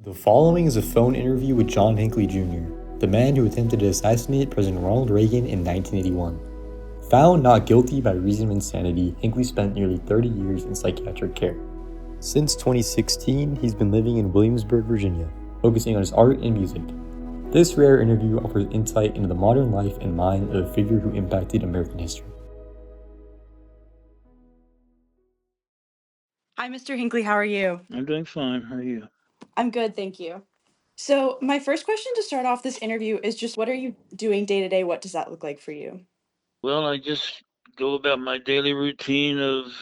The following is a phone interview with John Hinckley Jr., the man who attempted to assassinate President Ronald Reagan in 1981. Found not guilty by reason of insanity, Hinckley spent nearly 30 years in psychiatric care. Since 2016, he's been living in Williamsburg, Virginia, focusing on his art and music. This rare interview offers insight into the modern life and mind of a figure who impacted American history. Hi, Mr. Hinckley. How are you? I'm doing fine. How are you? I'm good, thank you. So, my first question to start off this interview is just what are you doing day to day? What does that look like for you? Well, I just go about my daily routine of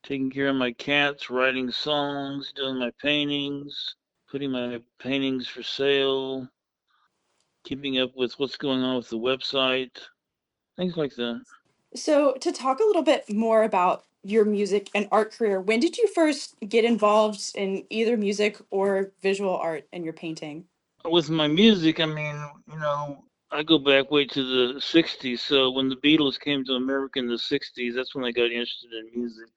taking care of my cats, writing songs, doing my paintings, putting my paintings for sale, keeping up with what's going on with the website, things like that. So, to talk a little bit more about your music and art career, when did you first get involved in either music or visual art in your painting? With my music, I go back way to the 60s. So when the Beatles came to America in the 60s, that's when I got interested in music.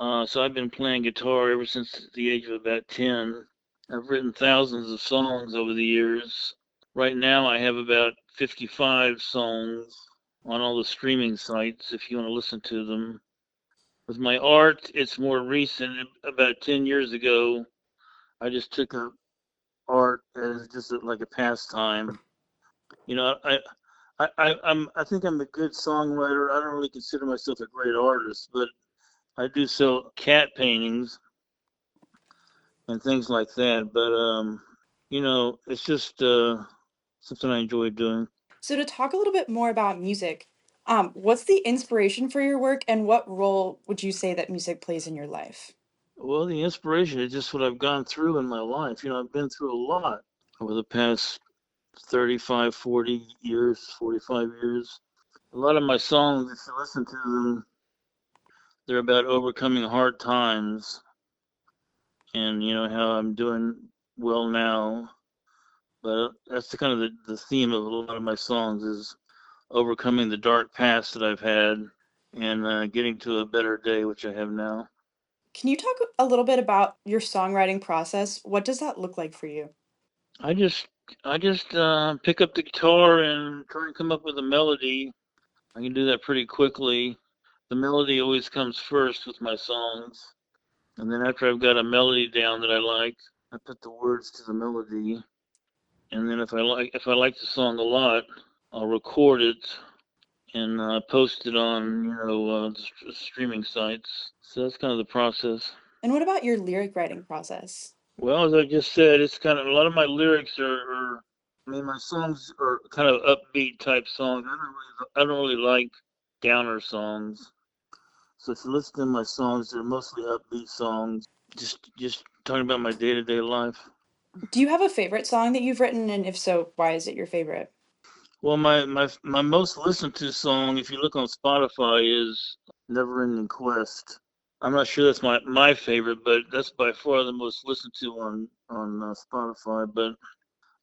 So I've been playing guitar ever since the age of about 10. I've written thousands of songs over the years. Right now, I have about 55 songs on all the streaming sites if you want to listen to them. With my art, it's more recent. About 10 years ago, I just took up art as just like a pastime. You know, I think I'm a good songwriter. I don't really consider myself a great artist, but I do sell cat paintings and things like that. But it's just something I enjoy doing. So, to talk a little bit more about music, what's the inspiration for your work and what role would you say that music plays in your life? Well, the inspiration is just what I've gone through in my life. I've been through a lot over the past 35, 40 years, 45 years. A lot of my songs, if you listen to them, they're about overcoming hard times and how I'm doing well now. But that's the kind of the theme of a lot of my songs is overcoming the dark past that I've had and getting to a better day, which I have now. Can you talk a little bit about your songwriting process? What does that look like for you? I just I just pick up the guitar and try and come up with a melody. I can do that pretty quickly. The melody always comes first with my songs, and then after I've got a melody down that I like, I put the words to the melody, and then if I like the song a lot, I'll record it and post it on the streaming sites. So that's kind of the process. And what about your lyric writing process? Well, as I just said, it's kind of a lot of my lyrics are I mean, my songs are kind of upbeat type songs. I don't really like downer songs. So if you listen to my songs, they're mostly upbeat songs. Just talking about my day to day life. Do you have a favorite song that you've written? And if so, why is it your favorite? Well, my most listened to song, if you look on Spotify, is Never Ending Quest. I'm not sure that's my favorite, but that's by far the most listened to on Spotify. But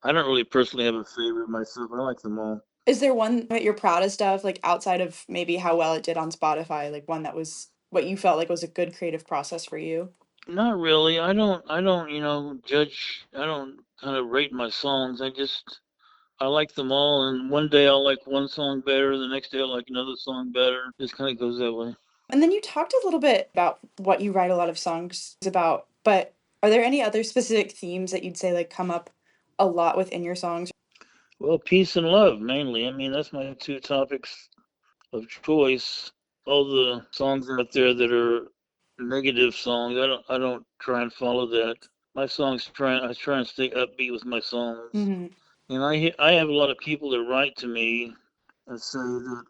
I don't really personally have a favorite myself. I like them all. Is there one that you're proudest of, like outside of maybe how well it did on Spotify, like one that was what you felt like was a good creative process for you? Not really. I don't judge. I don't kind of rate my songs. I like them all, and one day I'll like one song better, the next day I'll like another song better. Just kind of goes that way. And then you talked a little bit about what you write a lot of songs about, but are there any other specific themes that you'd say like come up a lot within your songs? Well, peace and love mainly. I mean, that's my two topics of choice. All the songs out there that are negative songs, I don't try and follow that. My songs I try and stay upbeat with my songs. Hmm. And I have a lot of people that write to me and say that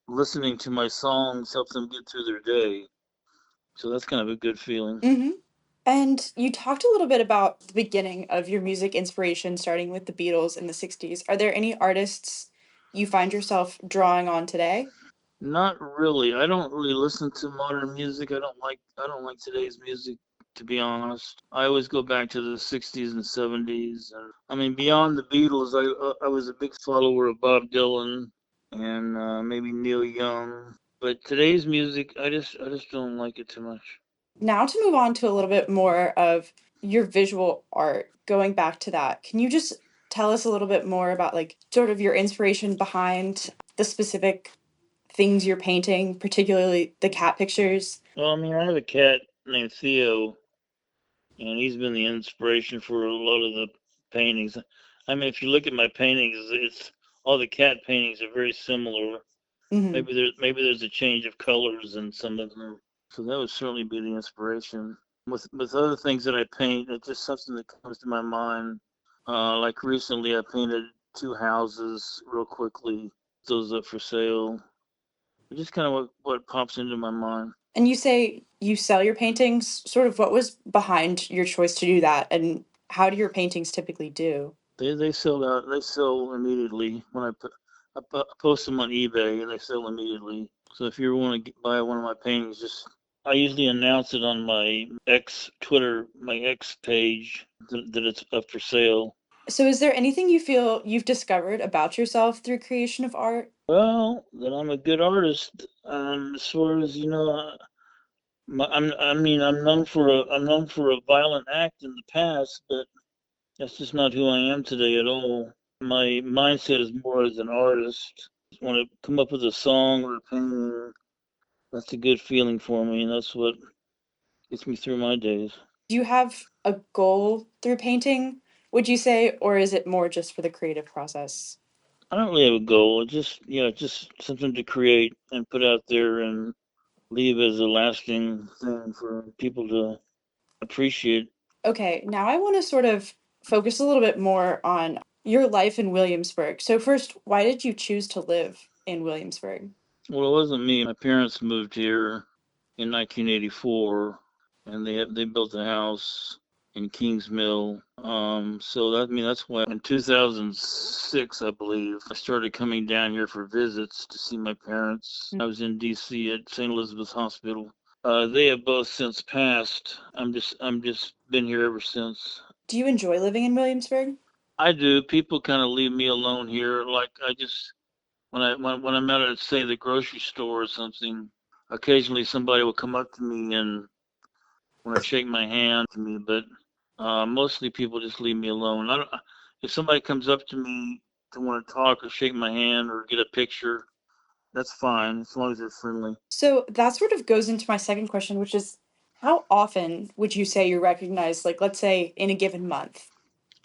listening to my songs helps them get through their day. So that's kind of a good feeling. Hmm. And you talked a little bit about the beginning of your music inspiration, starting with the Beatles in the 60s. Are there any artists you find yourself drawing on today? Not really. I don't really listen to modern music. I don't like today's music, to be honest. I always go back to the 60s and 70s. And I mean, beyond the Beatles, I was a big follower of Bob Dylan and maybe Neil Young. But today's music, I just don't like it too much. Now to move on to a little bit more of your visual art, going back to that, can you just tell us a little bit more about like sort of your inspiration behind the specific things you're painting, particularly the cat pictures? Well, I mean, I have a cat named Theo, and he's been the inspiration for a lot of the paintings. I mean, if you look at my paintings, it's all the cat paintings are very similar. Hmm. Maybe there's a change of colors in some of them. So that would certainly be the inspiration. With other things that I paint, it's just something that comes to my mind. Like recently, I painted two houses real quickly. Those up for sale. It's just kind of what pops into my mind. And you say you sell your paintings. Sort of what was behind your choice to do that, and how do your paintings typically do? They sell out. They sell immediately when I post them on eBay, and they sell immediately. So if you want to buy one of my paintings, just I usually announce it on my my X page that it's up for sale. So is there anything you feel you've discovered about yourself through creation of art? Well, that I'm a good artist. As far as I'm known for a violent act in the past, but that's just not who I am today at all. My mindset is more as an artist. When I come up with a song or a painting, that's a good feeling for me, and that's what gets me through my days. Do you have a goal through painting, would you say, or is it more just for the creative process? I don't really have a goal. It's just something to create and put out there and leave as a lasting thing for people to appreciate. Okay, now I want to sort of focus a little bit more on your life in Williamsburg. So first, why did you choose to live in Williamsburg? Well, it wasn't me. My parents moved here in 1984, and they built a house in Kings Mill. So that I mean that's why in 2006, I believe, I started coming down here for visits to see my parents. I was in D.C. at St. Elizabeth's Hospital. They have both since passed. I'm just been here ever since. Do you enjoy living in Williamsburg? I do. People kind of leave me alone here. Like I just when I'm out at say the grocery store or something, occasionally somebody will come up to me and want to shake my hand to me, but mostly people just leave me alone. I don't. If somebody comes up to me to want to talk or shake my hand or get a picture, that's fine as long as they're friendly. So that sort of goes into my second question, which is how often would you say you're recognized, like let's say in a given month?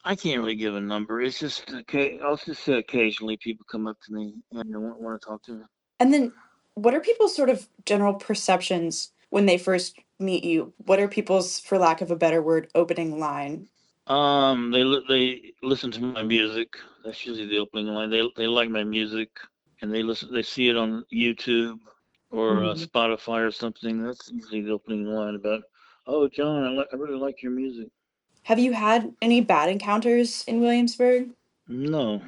I can't really give a number. It's just okay. I'll just say occasionally people come up to me and want to talk to me. And then what are people's sort of general perceptions when they first meet you? What are people's, for lack of a better word, opening line? They listen to my music. That's usually the opening line. They like my music, and they see it on YouTube or Mhm. Spotify or something. That's usually the opening line about, oh, John, I really like your music. Have you had any bad encounters in Williamsburg? No,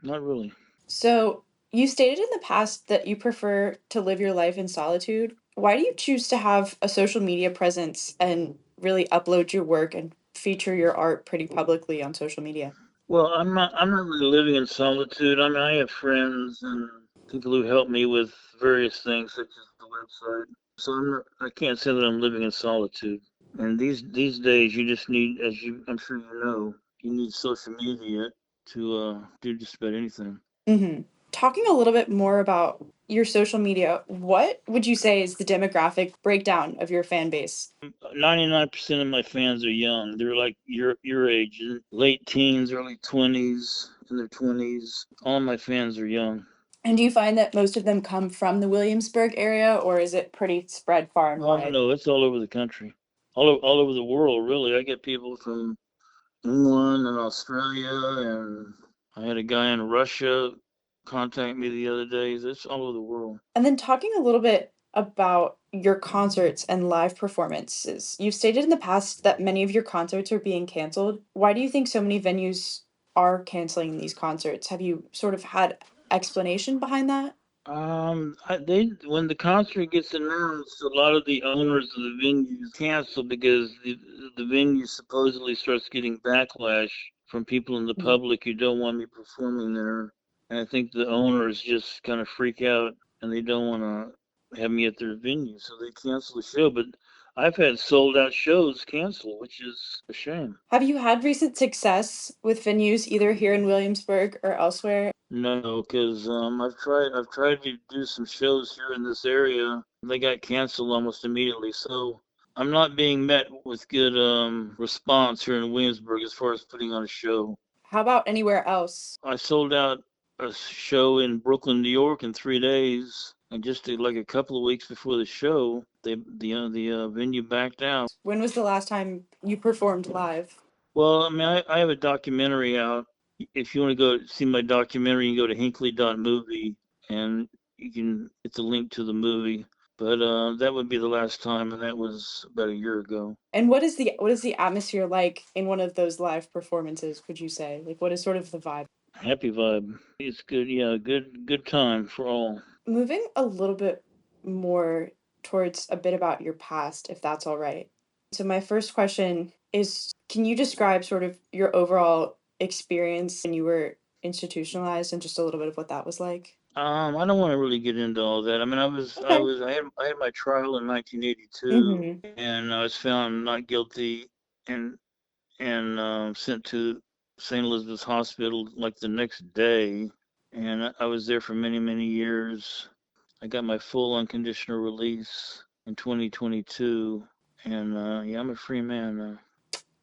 not really. So, you stated in the past that you prefer to live your life in solitude. Why do you choose to have a social media presence and really upload your work and feature your art pretty publicly on social media? Well, I'm not really living in solitude. I mean, I have friends and people who help me with various things, such as the website. So I can't say that I'm living in solitude. And these days, you just need, I'm sure you know, you need social media to do just about anything. Mhm. Talking a little bit more about your social media, what would you say is the demographic breakdown of your fan base? 99% of my fans are young. They're like your age, late teens, early 20s, in their 20s. All my fans are young. And do you find that most of them come from the Williamsburg area, or is it pretty spread far and Oh wide? no, it's all over the country, all over the world. Really, I get people from England and Australia, and I had a guy in Russia contact me the other day. It's all over the world. And then talking a little bit about your concerts and live performances. You've stated in the past that many of your concerts are being canceled. Why do you think so many venues are canceling these concerts? Have you sort of had explanation behind that? They when the concert gets announced, a lot of the owners of the venues cancel because the venue supposedly starts getting backlash from people in the Mhm. public who don't want me performing there. And I think the owners just kind of freak out and they don't want to. have me at their venue, so they cancel the show. But I've had sold out shows cancel, which is a shame. Have you had recent success with venues either here in Williamsburg or elsewhere? No, because I've tried to do some shows here in this area. They got canceled almost immediately, so I'm not being met with good response here in Williamsburg as far as putting on a show. How about anywhere else? I sold out a show in Brooklyn, New York in 3 days, and just like a couple of weeks before the show, the venue backed out. When was the last time you performed live? Well, I mean, I have a documentary out. If you want to go see my documentary, you can go to Hinckley.movie, and it's a link to the movie. But that would be the last time, and that was about a year ago. And what is the atmosphere like in one of those live performances, would you say? Like, what is sort of the vibe? Happy vibe. It's good. Yeah, good time for all. Moving a little bit more towards a bit about your past, if that's all right. So my first question is, can you describe sort of your overall experience when you were institutionalized and just a little bit of what that was like? I don't want to really get into all that. I mean, Okay. I had my trial in 1982, Mm-hmm. and I was found not guilty, and sent to St. Elizabeth's Hospital like the next day, and I was there for many years. I got my full unconditional release in 2022, and yeah, I'm a free man now.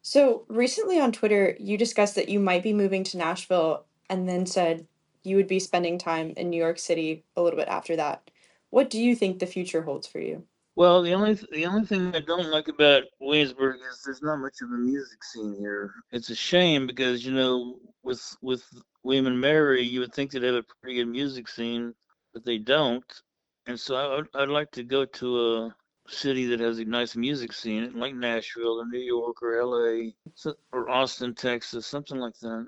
So recently on Twitter, you discussed that you might be moving to Nashville and then said you would be spending time in New York City a little bit after that. What do you think the future holds for you? Well, the only thing I don't like about Williamsburg is there's not much of a music scene here. It's a shame because with William and Mary, you would think they'd have a pretty good music scene, but they don't. And so I'd like to go to a city that has a nice music scene, like Nashville or New York or LA, or Austin, Texas, something like that.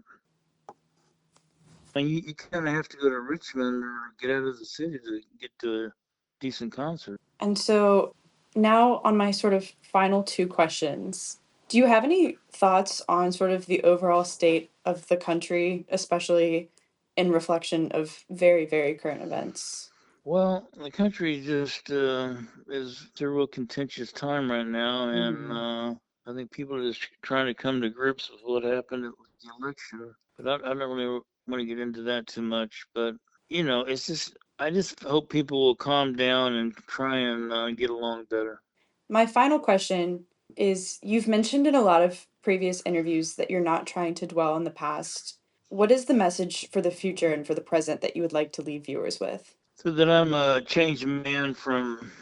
And you kind of have to go to Richmond or get out of the city to get to a decent concert. And so now on my sort of final two questions, do you have any thoughts on sort of the overall state of the country, especially in reflection of very, very current events? Well, the country just is a real contentious time right now, and Mhm. I think people are just trying to come to grips with what happened at the election. But I don't really want to get into that too much. But it's just I just hope people will calm down and try and get along better. My final question is, you've mentioned in a lot of previous interviews that you're not trying to dwell on the past. What is the message for the future and for the present that you would like to leave viewers with? So that I'm a changed man from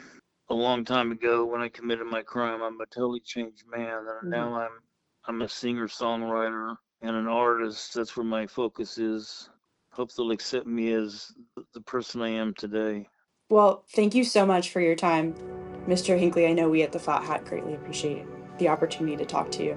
a long time ago when I committed my crime. I'm a totally changed man, and Mhm. now I'm a singer songwriter and an artist. That's where my focus is. Hope they'll accept me as the person I am today. Well, thank you so much for your time, Mr. Hinckley. I know we at the Flat Hat greatly appreciate the opportunity to talk to you.